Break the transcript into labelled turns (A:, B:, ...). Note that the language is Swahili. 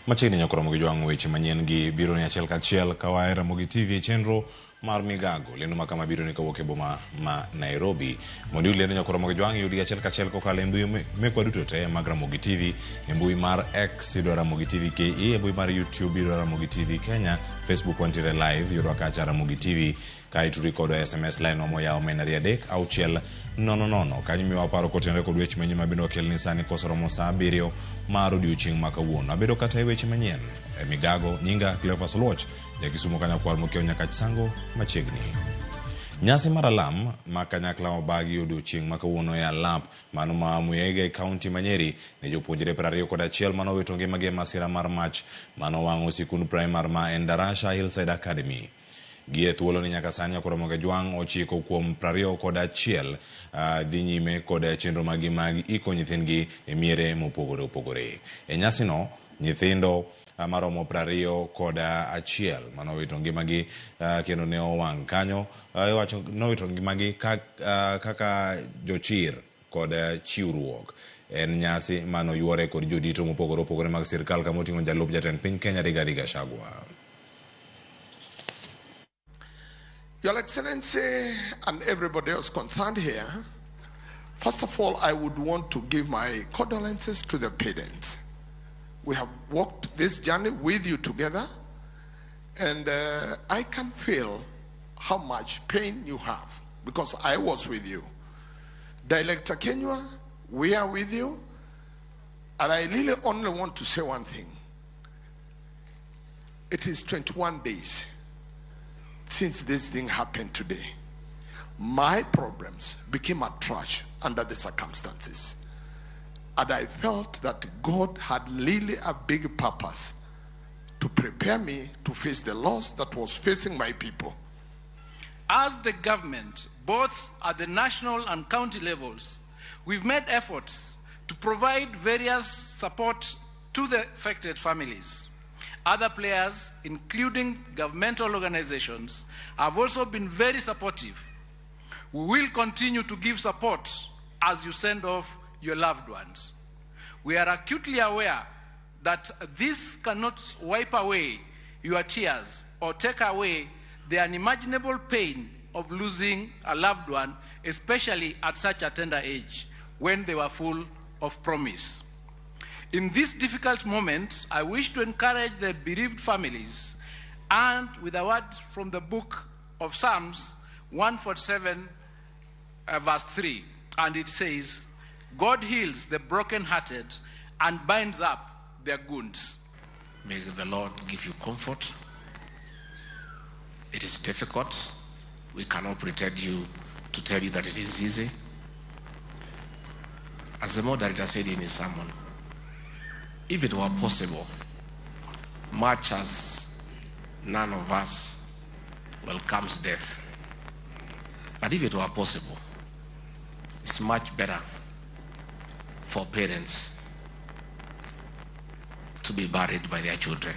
A: Machini nyakura Ramogi jwang weche manyien gi biro ni achiel kachiel kawae Ramogi TV chenro mar migago lendo makama biro ni kawuok e boma ma Nairobi. Mondo lendo nyakura Ramogi jwang yudi achiel kachiel kokalo e mbui mekwa duto te mag Ramogi TV, e mbui mar X yudo Ramogi TV KE, e mbui mar YouTube yudo Ramogi TV Kenya, Facebook wantiere live yudo kacha Ramogi TV, ka ituri kodo SMS line omo yao menari adek au chiel nono kanyo miwa paro kotenre kod weche manyien mabiro kelni sani kosoromo saa 7 mar odiechieng' ma kawuono. Abedo kata e weche manyien e migago nyinga Cleophas Oluoch jakisumo kanyakwar mokiewo nyaka chisango machiegni. Nyasi mar alam ma kanyakla obagi odiechieng' ma kawuono e alap mano ma Muyega e kaunti ma Nyeri ne jopuonjre 21 manowito ngimagi e masira mar mach mano wang'o sikund primar ma Endarasha Hillside Academy. Gie thuolo ni nyaka sani nyakura Ramogi jwang ochiko kuom 21 dhi nyime kod chenro mag ngimagi iko nyithindgi e miere mopogore opogore. E nyasi no nyithindo maromo 21 manowito ngimagi kendo ne owang' kanyo iwacho nowito ngimagi kaka jochir kod chiwruok. En nyasi mano yuore kod jodito mopogore opogore mag sirkal kama oting'o jalup jatend piny Kenya Rigathi Gachagua.
B: Your Excellency and everybody else concerned here, first of all, I would want to give my condolences to the parents. We have walked this journey with you together, and I can feel how much pain you have because I was with you. Director Kenywa, we are with you, and I really only want to say one thing. It is 21 days since this thing happened today. My problems became a trash under the circumstances. And I felt that God had really a big purpose to prepare me to face the loss that was facing my people.
C: As the government, both at the national and county levels, we've made efforts to provide various support to the affected families. Other players, including governmental organizations, have also been very supportive. We will continue to give support as you send off your loved ones. We are acutely aware that this cannot wipe away your tears or take away the unimaginable pain of losing a loved one, especially at such a tender age, when they were full of promise. In this difficult moment, I wish to encourage the bereaved families, and with a word from the book of Psalms 147, verse 3, and it says, God heals the brokenhearted and binds up their wounds.
D: May the Lord give you comfort. It is difficult. We cannot pretend to tell you that it is easy. As the moderator said in his sermon, if it were possible, much as none of us welcomes death, but if it were possible, it's much better for parents to be buried by their children.